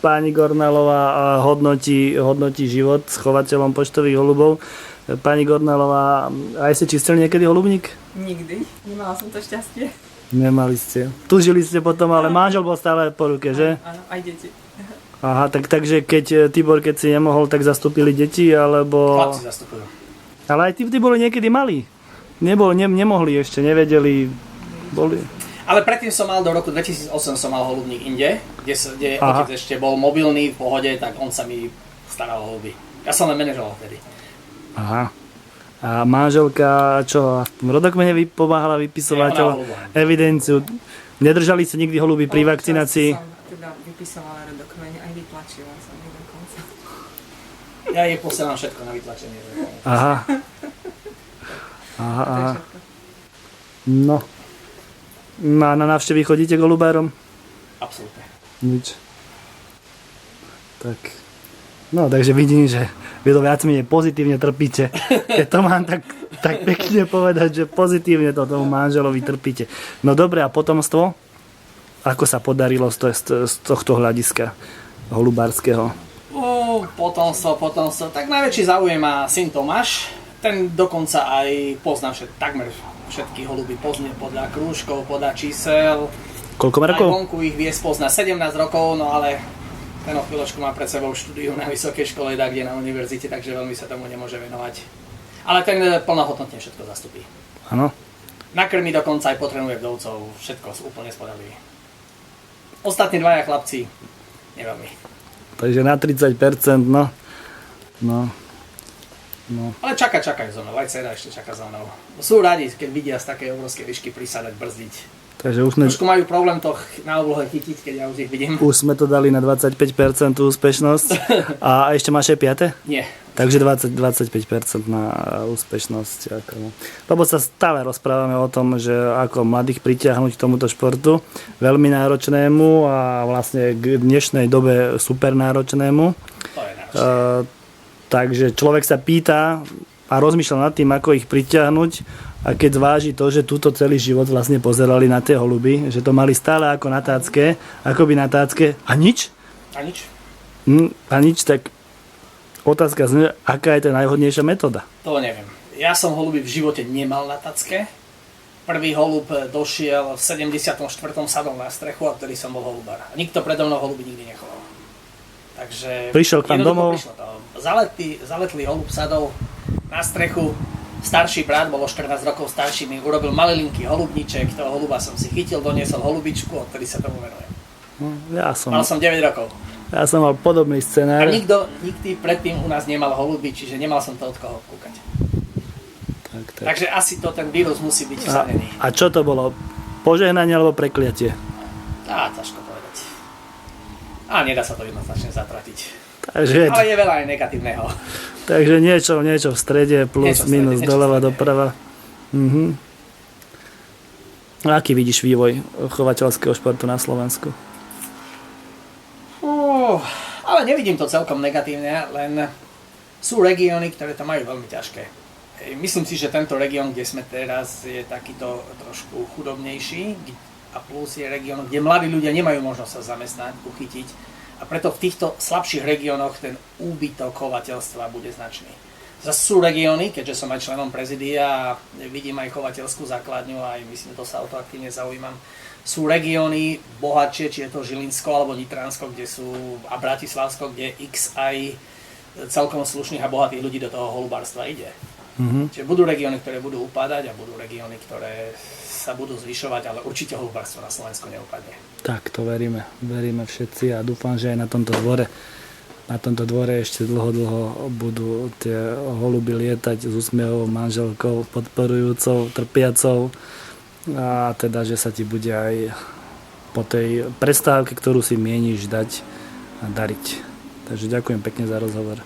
pani Gornalová hodnotí život s chovateľom poštových holubov. Pani Gornalová, aj ste čistili niekedy holubník? Nikdy. Nemala som to šťastie. Nemali ste. Tužili ste potom, ale manžel bol stále po ruke, že? Áno, aj deti. Aha, takže Tibor, keď si nemohol, tak zastúpili deti, alebo... Chlapci zastupujú. Ale aj tí boli niekedy malí. Nemohli ešte, nevedeli. Boli... Ale predtým som mal, do roku 2008 som mal holubník inde, kde otec ešte bol mobilný, v pohode, tak on sa mi staral o holuby. Ja som len manažoval vtedy. Aha. A manželka, čo, v rodokmene pomáhala vypisovať evidenciu? Nedržali sa nikdy holuby pri vakcinácii? Som teda vypisovala rodokmene, aj vytlačila som ich dokonca. Ja jej posielam všetko na vytlačenie. Aha. No. A na návštevy chodíte k holubárom? Absolútne. Nič. Tak. No, takže vidím, že vy to viac menej pozitívne trpíte. Keď to mám tak pekne povedať, že pozitívne to tomu manželovi trpíte. No dobre, a potomstvo? Ako sa podarilo z tohto hľadiska holubárskeho? Potomstvo. Tak najväčší záujem má syn Tomáš. Ten dokonca aj pozná takmer všetky holuby, poznie podľa krúžkov, podľa čísel. Koľko má rokov? Aj vonku ich vie spoznať 17 rokov, no ale ten o chvíľočku má pred sebou štúdiu na vysokej škole, kde na univerzite, takže veľmi sa tomu nemôže venovať. Ale ten plnohodnotne všetko zastupí. Áno. Nakrmi dokonca aj potrenuje vdovcov, všetko sú úplne spodali. Ostatní dvaja chlapci, neveľmi. Takže na 30%, no. Ale čakajú so mnou, aj dcera ešte čaká so mnou. Sú radi, keď vidia z takej obrovskej výšky prisádať, brzdiť. Takže už sme... Trošku majú problém to na oblohe chytiť, keď ja už ich vidím. Už sme to dali na 25% úspešnosť. A ešte máš aj 5? Nie. Takže 25% na úspešnosť. Lebo sa stále rozprávame o tom, že ako mladých pritiahnuť k tomuto športu, veľmi náročnému a vlastne k dnešnej dobe super náročnému. To je náročné. Takže človek sa pýta a rozmýšľa nad tým, ako ich pritiahnuť, a keď zváži to, že túto celý život vlastne pozerali na tie holuby, že to mali stále ako na tácke, akoby na tácke a nič? A nič, tak otázka znie, aká je tá najvhodnejšia metóda? To neviem. Ja som holuby v živote nemal na tacke. Prvý holub došiel v 74. sadol na strechu a vtedy som bol holubár. Nikto predo mnou holuby nikdy nechoval. Takže prišiel k vám domov. Zaletlý holub sadol na strechu. Starší brat, bolo 14 rokov starší, mi urobil malilinký holubníček. Toho holuba som si chytil, doniesol holubičku, odtedy sa tomu venujem. Mal som 9 rokov. Ja som mal podobný scenár. A nikdy predtým u nás nemal holuby, čiže nemal som to od koho kúkať. Tak. Takže asi to ten vírus musí byť vsadený. A čo to bolo? Požehnanie alebo prekliatie? Ťažko povedať. A nedá sa to jednoznačne zatratiť. Takže, ale je veľa aj negatívneho. Takže niečo v strede, plus, minus, doľava, doprava. A aký vidíš vývoj chovateľského športu na Slovensku? Ale nevidím to celkom negatívne, len sú regióny, ktoré to majú veľmi ťažké. Myslím si, že tento región, kde sme teraz, je takýto trošku chudobnejší a plus je región, kde mladí ľudia nemajú možnosť sa zamestnať, uchytiť. A preto v týchto slabších regiónoch ten úbytok chovateľstva bude značný. Zase sú regióny, keďže som aj členom prezidia a vidím aj chovateľskú základňu a aj myslím, to sa o to aktívne zaujímam. Sú regióny bohatšie, či je to Žilinsko alebo Nitransko, a Bratislavsko, kde x aj celkom slušných a bohatých ľudí do toho holubárstva ide. Čiže budú regióny, ktoré budú upádať a budú regióny, ktoré sa budú zvyšovať, ale určite holubárstvo na Slovensku neupadne. Tak to veríme všetci a dúfam, že aj na tomto dvore ešte dlho budú tie holuby lietať s úsmevou, manželkou, podporujúcou, trpiacou a teda, že sa ti bude aj po tej prestávke, ktorú si mieníš dať, dariť. Takže ďakujem pekne za rozhovor.